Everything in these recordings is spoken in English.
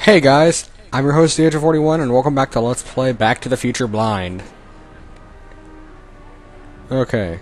Hey guys, I'm your host, theater41, and welcome back to Let's Play Back to the Future Blind. Okay.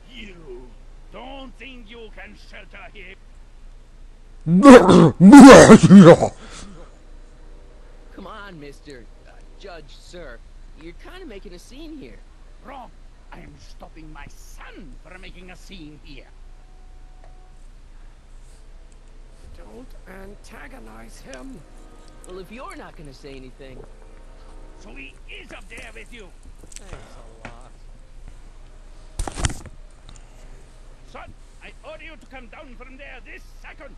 You don't think you can shelter here? Come on, Mr. Judge, sir. You're kind of making a scene here. Wrong. I am stopping my son from making a scene here. Don't antagonize him. Well, if you're not going to say anything... So he is up there with you. Thanks a lot. Son, I order you to come down from there this second.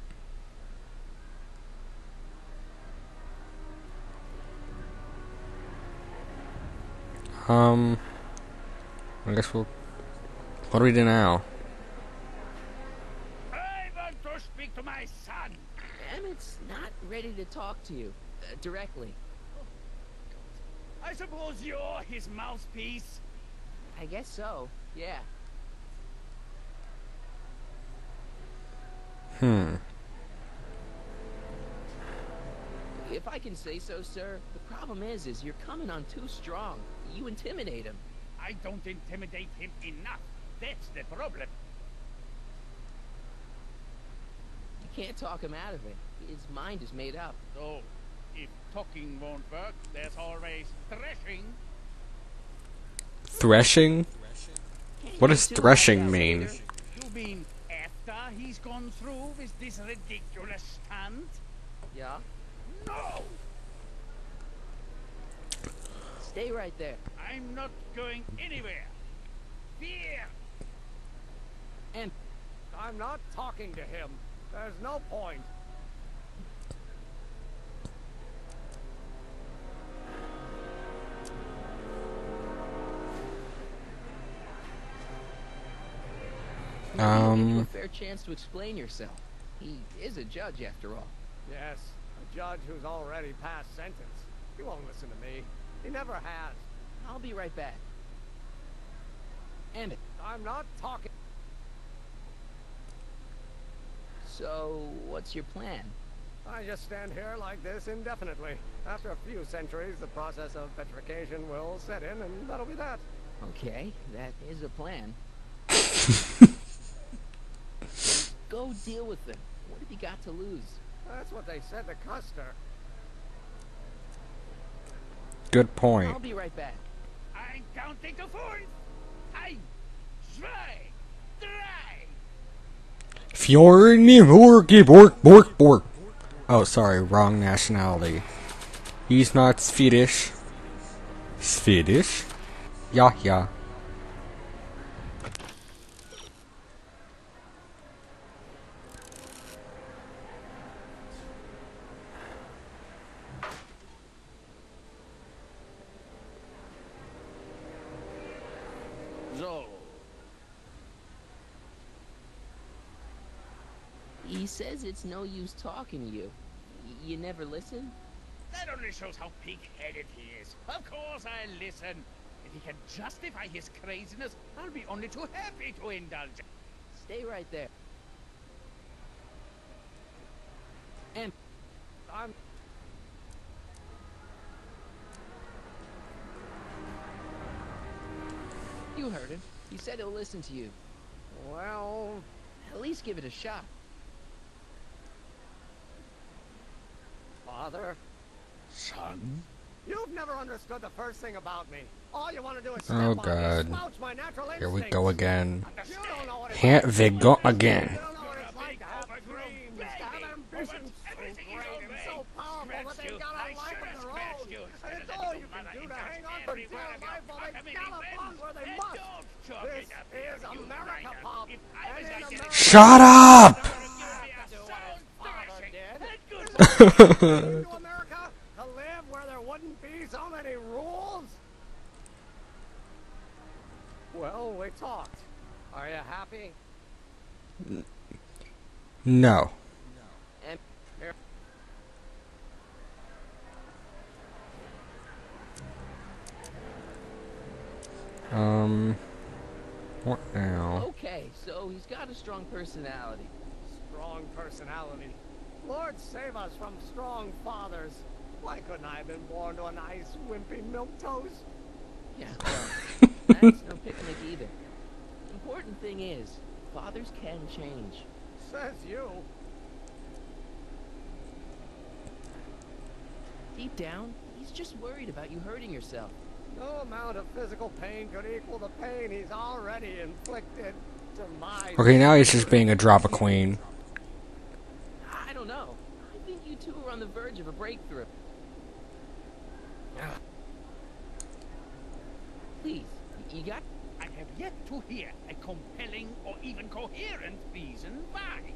I guess we'll... What do we do now? I want to speak to my son. Emmett's not ready to talk to you directly. I suppose you're his mouthpiece. I guess so, yeah. If I can say so, sir, the problem is you're coming on too strong. You intimidate him. I don't intimidate him enough. That's the problem. You can't talk him out of it. His mind is made up. So, if talking won't work, there's always threshing. Threshing? Can't What get does too threshing high, mean? Alligator. You mean after he's gone through with this ridiculous stunt? Yeah? No! Stay right there. I'm not going anywhere. Fear! And I'm not talking to him. There's no point. maybe I'll give you a fair chance to explain yourself. He is a judge, after all. Yes, a judge who's already passed sentence. He won't listen to me. He never has. I'll be right back. Emmett. I'm not talking. So, what's your plan? I just stand here like this indefinitely. After a few centuries, the process of petrification will set in, and that'll be that. Okay, that is a plan. Go deal with them. What have you got to lose? That's what they said to Custer. Good I'll point. be right back. I'm counting to 4. I try. Bork. Oh, sorry, wrong nationality. He's not Swedish. Swedish? Yeah. So, He says it's no use talking to you. You never listen? that only shows how pig-headed he is. Of course I'll listen. If he can justify his craziness, I'll be only too happy to indulge. Stay right there. And I'm... you heard him. He said he'll listen to you. Well... At least give it a shot. Father, Son? you've never understood the first thing about me. All you want to do is Oh, step on me, God. slouch my natural Here we instincts. go again. You don't know what it's Here like. we go again. You don't know what it's like to have dreams, to have ambitions so great and so powerful that they've got a life of their own. And it's all you can do to hang on for dear life while they gallop on where they must. This is America, Pop. And in America, Shut up! do what his father did. To America to live where there wouldn't be so many rules? Well, we talked. Are you happy? No. And Here. What now? Okay, so he's got a strong personality. Strong personality. Lord save us from strong fathers. Why couldn't I have been born to a nice, wimpy milquetoast? Yeah, well, that's no picnic either. Important thing is, fathers can change. Says you. Deep down, he's just worried about you hurting yourself. No amount of physical pain could equal the pain he's already inflicted to my... Okay, now he's just being a drama queen. I don't know. I think you two are on the verge of a breakthrough. Please, you got... I have yet to hear a compelling or even coherent reason why.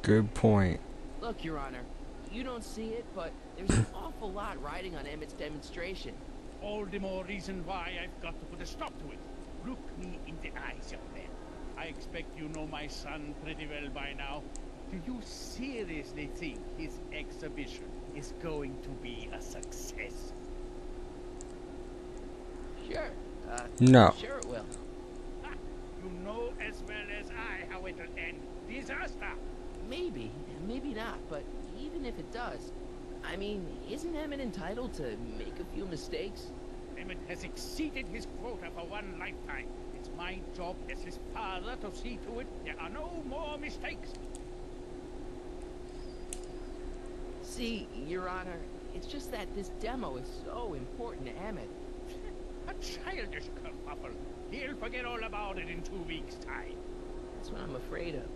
Good point. Look, Your Honor, you don't see it, but there's an awful lot riding on Emmett's demonstration. All the more reason why I've got to put a stop to it. Look me in the eyes, young man. I expect you know my son pretty well by now. Do you seriously think his exhibition is going to be a success? Sure. No. Sure it will. Ha! You know as well as I how it'll end. Disaster! Maybe, maybe not, but even if it does, I mean, isn't Emmett entitled to make a few mistakes? Emmett has exceeded his quota for one lifetime. It's my job as his father to see to it there are no more mistakes. See, Your Honor, it's just that this demo is so important to Emmett. A childish kerfuffle. He'll forget all about it in 2 weeks' time. That's what I'm afraid of.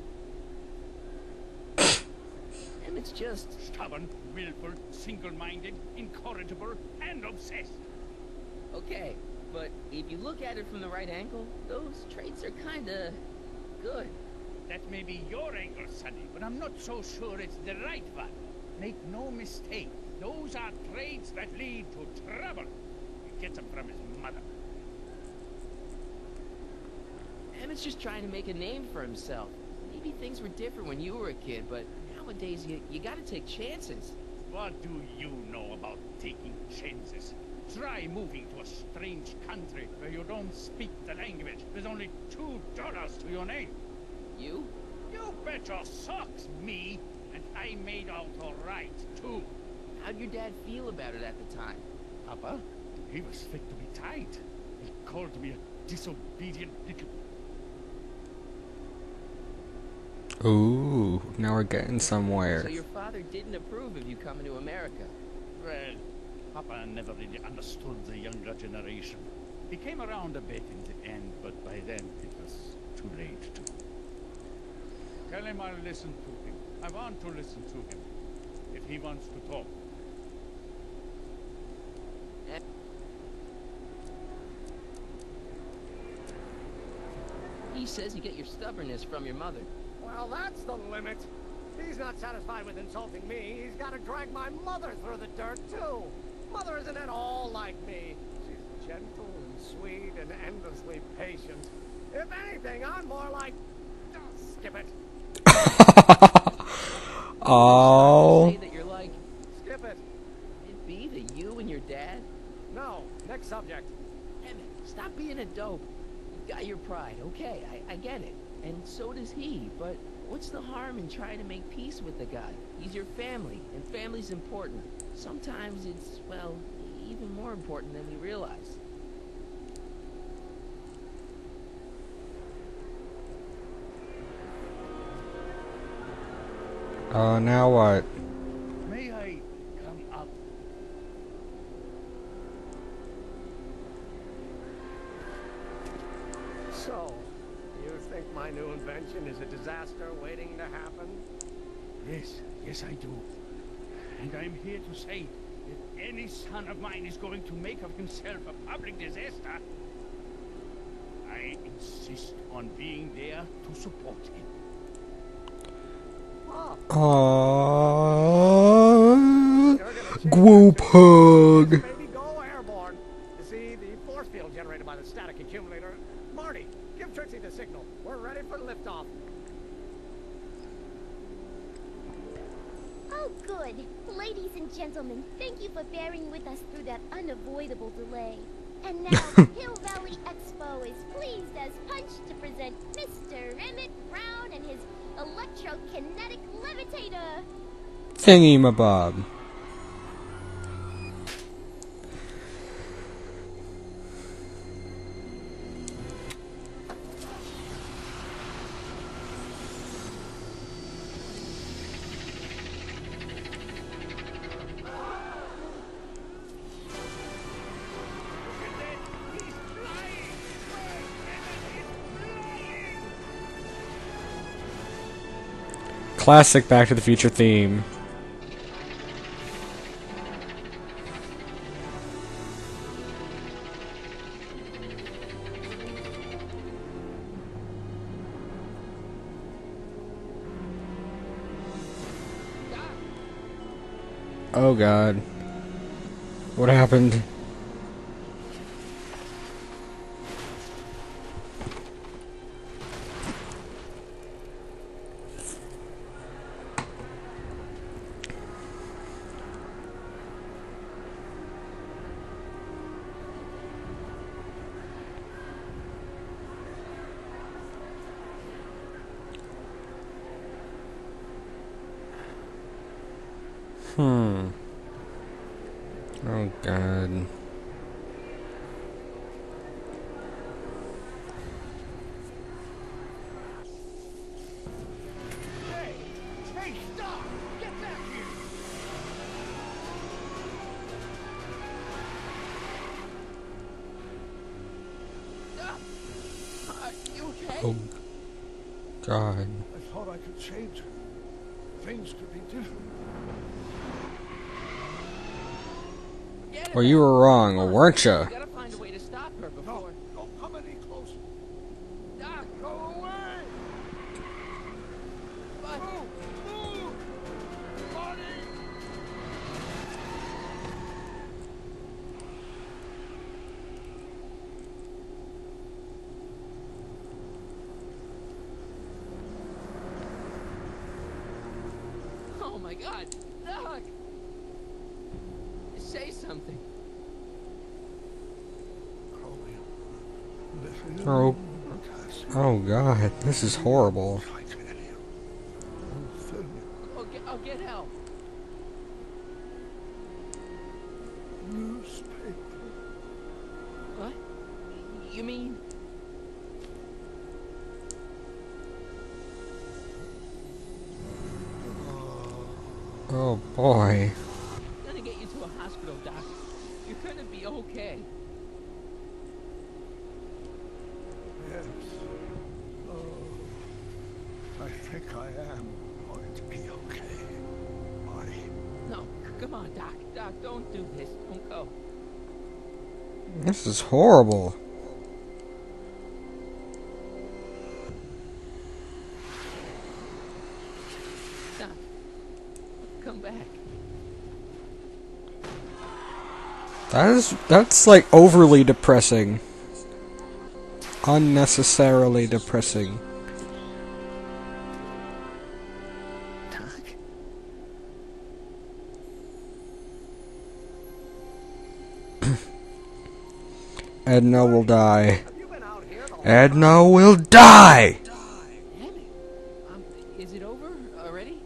Emmett's just... Stubborn, willful, single-minded, incorrigible, and obsessed. Okay, but if you look at it from the right angle, those traits are kinda... good. That may be your angle, Sonny, but I'm not so sure it's the right one. Make no mistake, those are traits that lead to trouble. He gets them from his mother. Emmett's just trying to make a name for himself. Maybe things were different when you were a kid, but nowadays you gotta take chances. What do you know about taking chances? Try moving to a strange country where you don't speak the language. There's only $2 to your name. You? You bet your socks, me. And I made out all right, too. How'd your dad feel about it at the time? Papa? He was fit to be tied. He called me a disobedient little... Ooh, now we're getting somewhere. So your father didn't approve of you coming to America? Well, Papa never really understood the younger generation. He came around a bit in the end, but by then it was too late to. Tell him I'll listen to him. I want to listen to him. If he wants to talk. He says you get your stubbornness from your mother. Well, that's the limit. He's not satisfied with insulting me. He's got to drag my mother through the dirt, too. Mother isn't at all like me. She's gentle and sweet and endlessly patient. If anything, I'm more like... Oh, skip it. Oh. Say that you're like... Skip it. It be that you and your dad? No. Next subject. Emmett, stop being a dope. You've got your pride, okay, I get it. And so does he, but what's the harm in trying to make peace with the guy? He's your family, and family's important. Sometimes it's, well, even more important than we realize. Now what? May I come up? So, you think my new invention is a disaster waiting to happen? Yes, I do. And I'm here to say, if any son of mine is going to make of himself a public disaster, I insist on being there to support him. Group hug. Maybe go airborne. You see, the force field generated by the static accumulator. Marty, give Trixie the signal. We're ready for liftoff. Oh, good. Ladies and gentlemen, thank you for bearing with us through that unavoidable delay. And now, Hill Valley Expo is pleased as punch to present Mr. Emmett Brown and his electrokinetic levitator. Thingy-mabob. Classic Back to the Future theme. Oh God. What happened? Oh God. Hey! Hey, stop! Get back here! Are you okay? Oh God. I thought I could change it. Things could be different. Forget Well, about you it. were wrong, Come on. weren't ya? We gotta find a way to stop her No, before. don't come any closer. Doc, Go away! but Move! Marty! oh my God, Doc! Say something. Chromium. Lithium. Oh. Potassium. Oh God. This is horrible. Titanium. Lithium. I'll get help. Newspaper. What? You mean? Oh boy. Gonna get you to a hospital, Doc. You're gonna be okay. Yes. Oh, I think I am going to be okay. Marty. No, come on, Doc. Doc, don't do this. Don't go. This is horrible. Doc, come back. That's like overly depressing. Unnecessarily depressing. Doc. Edna will die. Have you been out here the whole Edna will die! Emmett, is it over already?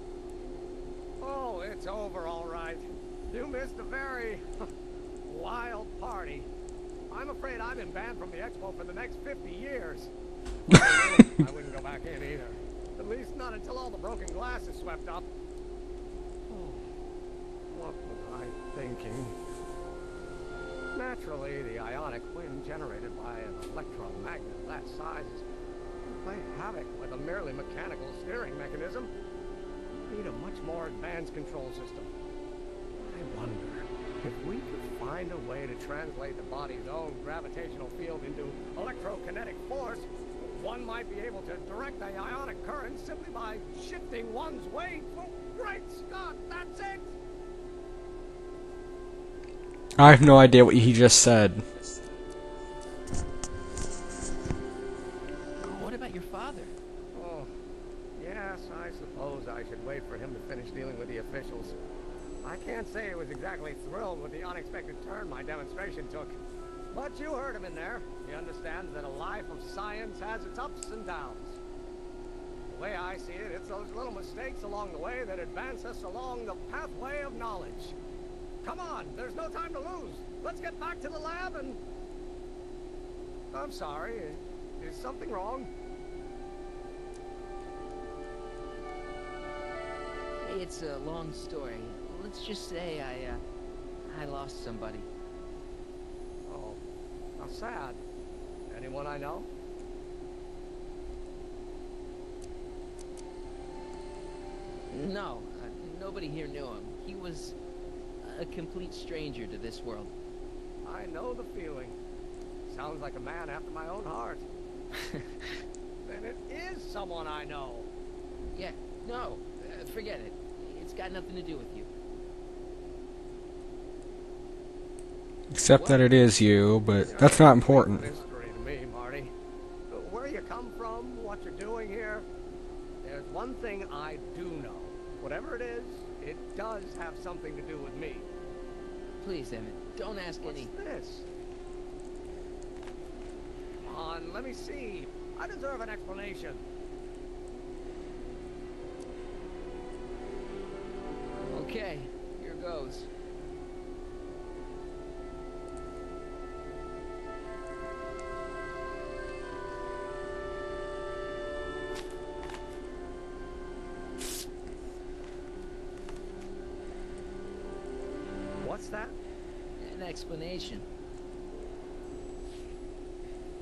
Oh, it's over, all right. You missed a very wild party. I'm afraid I've been banned from the expo for the next 50 years. I wouldn't go back in either. At least not until all the broken glass is swept up. Oh, what was I thinking? Naturally, the ionic wind generated by an electromagnet of that size is going to play havoc with a merely mechanical steering mechanism. We need a much more advanced control system. I wonder if we could find a way to translate the body's own gravitational field into electrokinetic force, one might be able to direct the ionic current simply by shifting one's weight. Oh, great Scott, that's it! I have no idea what he just said. What about your father? Oh, yes, I suppose I should wait for him to finish dealing with the officials. I can't say I was exactly thrilled with the unexpected turn my demonstration took. But you heard him in there. He understands that a life of science has its ups and downs. The way I see it, it's those little mistakes along the way that advance us along the pathway of knowledge. Come on, there's no time to lose. Let's get back to the lab and... I'm sorry, is something wrong? It's a long story. Let's just say I lost somebody. Oh, how sad. Anyone I know? No, nobody here knew him. He was a complete stranger to this world. I know the feeling. Sounds like a man after my own heart. Then it is someone I know. Yeah, no, forget it. It's got nothing to do with you. Except that it is you, but that's not important. Mystery to me, Marty. Where you come from, what you're doing here. There's one thing I do know. Whatever it is, it does have something to do with me. Please, Emmett, don't ask any... What's this? Come on, let me see. I deserve an explanation. Okay, here goes. What's that? An explanation.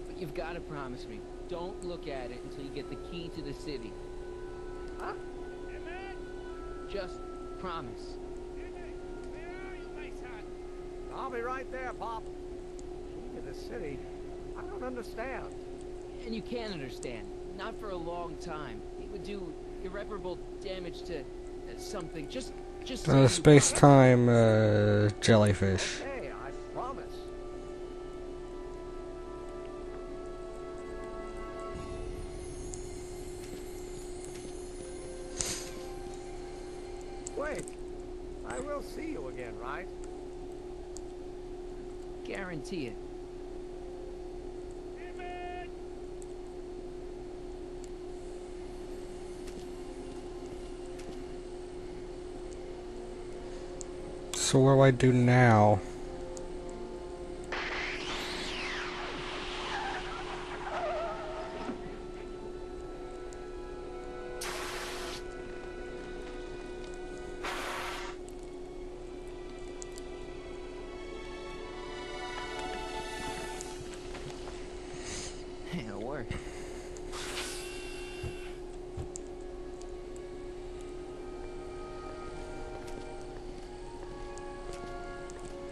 But you've got to promise me, don't look at it until you get the key to the city. Huh? Just promise. I'll be right there, Pop. Key to the city? I don't understand. And you can understand. Not for a long time. It would do irreparable damage to something. Just so Space-time, jellyfish. Okay, I promise. Wait. I will see you again, right? Guarantee it. So what do I do now? It'll work.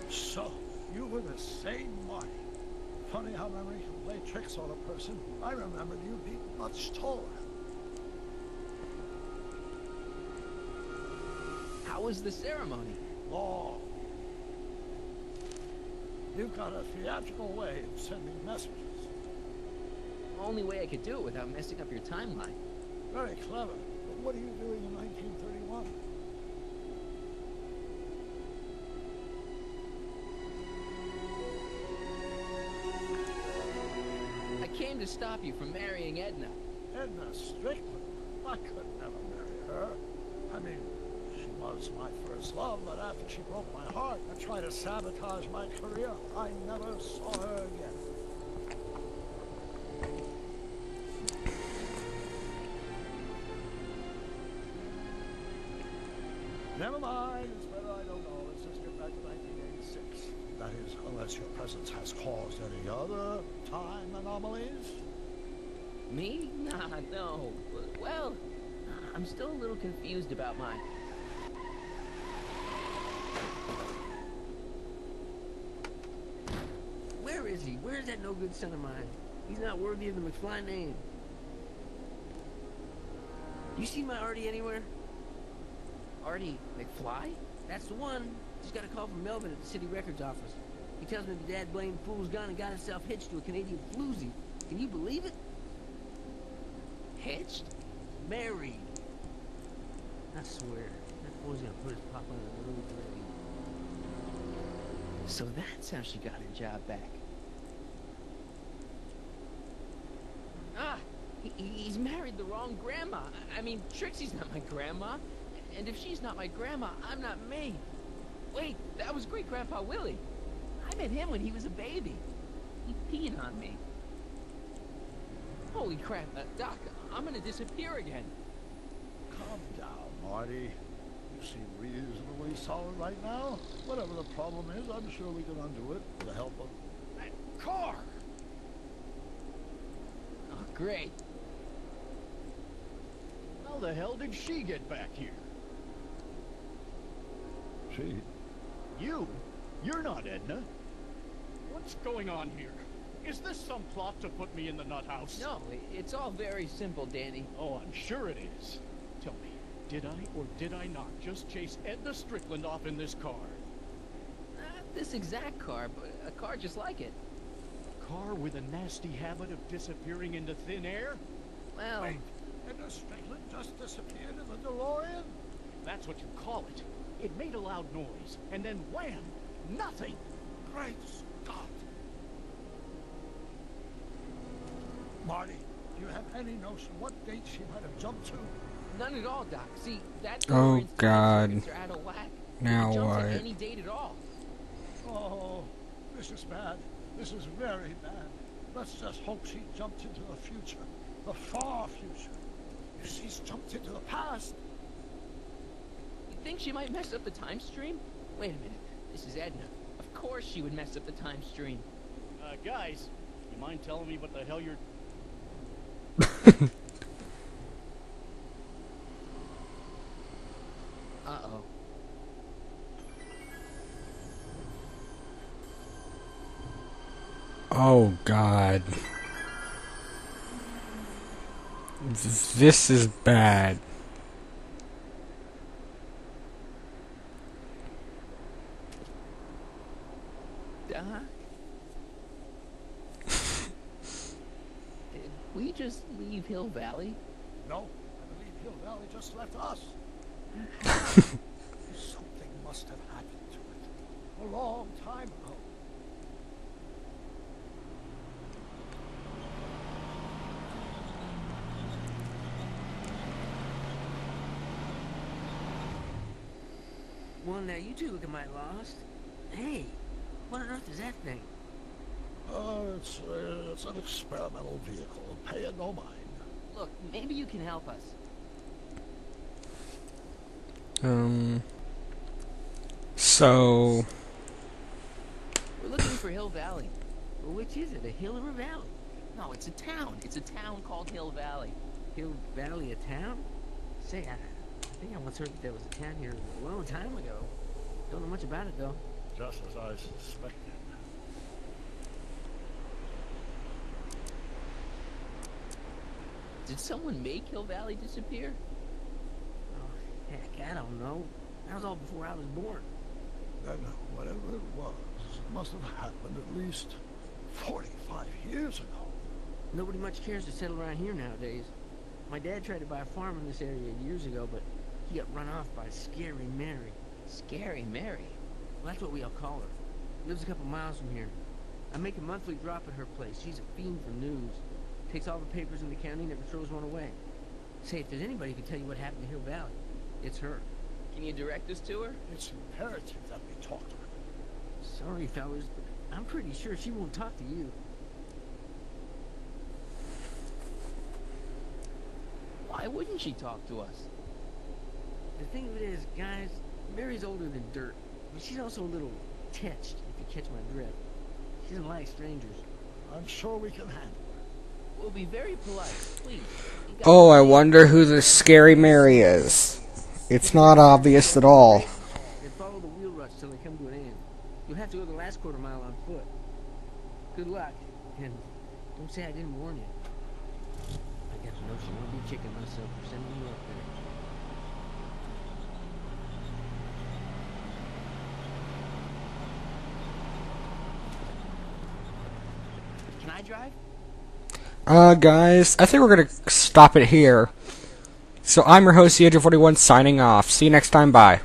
So, you were the same Marty. Funny how memory can play tricks on a person. I remembered you being much taller. How was the ceremony? Long. You've got a theatrical way of sending messages. Only way I could do it without messing up your timeline. Very clever. But what are you doing in 1931? I came to stop you from marrying Edna. Edna Strickland? I could never marry her. I mean, she was my first love, but after she broke my heart and tried to sabotage my career, I never saw her again. Never mind, it's whether I don't know. Let's just get back to 1986. That is, unless your presence has caused any other time anomalies. Me? Nah, no. Well, I'm still a little confused about mine. Where is he? Where's that no-good son of mine? He's not worthy of the McFly name. You see my Artie anywhere? Artie McFly? That's the one. Just got a call from Melvin at the city records office. He tells me the dad blamed fool's gone and got himself hitched to a Canadian floozy. Can you believe it? Hitched? Married. I swear, that boy's gonna put his papa in a little grave. So that's how she got her job back. He's married the wrong grandma. I mean, Trixie's not my grandma. And if she's not my grandma, I'm not me. Wait, that was Great-Grandpa Willie. I met him when he was a baby. He peed on me. Holy crap, Doc, I'm gonna disappear again. Calm down, Marty. You seem reasonably solid right now. Whatever the problem is, I'm sure we can undo it with the help of That car! Oh, great. How the hell did she get back here? she. You? You're not Edna. What's going on here? Is this some plot to put me in the nut house? No, it's all very simple, Danny. Oh, I'm sure it is. Tell me, did I or did I not just chase Edna Strickland off in this car? Not this exact car, but a car just like it. A car with a nasty habit of disappearing into thin air? Well, Wait, Edna Strickland just disappeared in the DeLorean? That's what you call it. It made a loud noise, and then wham! Nothing! Great Scott! Marty, do you have any notion what date she might have jumped to? none at all, Doc. See, that Oh, God. circuits are out of whack. Now It jumps what? at any date at all. Oh, this is bad. This is very bad. Let's just hope she jumped into the future. The far future. If she's jumped into the past... You think she might mess up the time stream? Wait a minute. This is Edna. Of course she would mess up the time stream. Guys, you mind telling me what the hell you're... Uh-oh. Oh, God. This is bad. Doc? Did we just leave Hill Valley? No, I believe Hill Valley just left us. Something must have happened to it. A long time ago. Well, now you two look at my lost. Hey, what on earth is that thing? It's an experimental vehicle. Pay it no mind. Look, maybe you can help us. So... We're looking for Hill Valley. Well, which is it, a hill or a valley? No, it's a town. It's a town called Hill Valley. Hill Valley, a town? Say, I think I once heard that there was a town here a long time ago. Don't know much about it, though. Just as I suspected. Did someone make Hill Valley disappear? Oh, heck, I don't know. That was all before I was born. Then whatever it was must have happened at least 45 years ago. Nobody much cares to settle around here nowadays. My dad tried to buy a farm in this area years ago, but he got run off by Scary Mary. Scary Mary? Well, that's what we all call her. Lives a couple miles from here. I make a monthly drop at her place. She's a fiend for news. Takes all the papers in the county, never throws one away. Say, if there's anybody who can tell you what happened to Hill Valley, it's her. Can you direct us to her? It's imperative that we talk to her. Sorry, fellas, but I'm pretty sure she won't talk to you. Why wouldn't she talk to us? The thing of it is, guys, Mary's older than dirt, but she's also a little tetched, if you catch my drift. She doesn't like strangers. I'm sure we can handle her. We'll be very polite, please. Oh, I wonder who the Scary Mary is. It's not obvious at all. And follow the wheel ruts till they come to an end. You'll have to go the last quarter mile on foot. Good luck, and don't say I didn't warn you. I got the notion I'll be kicking myself for sending you up there. Can I drive? Guys, I think we're gonna stop it here. So I'm your host, the Age of 41, signing off. See you next time, bye.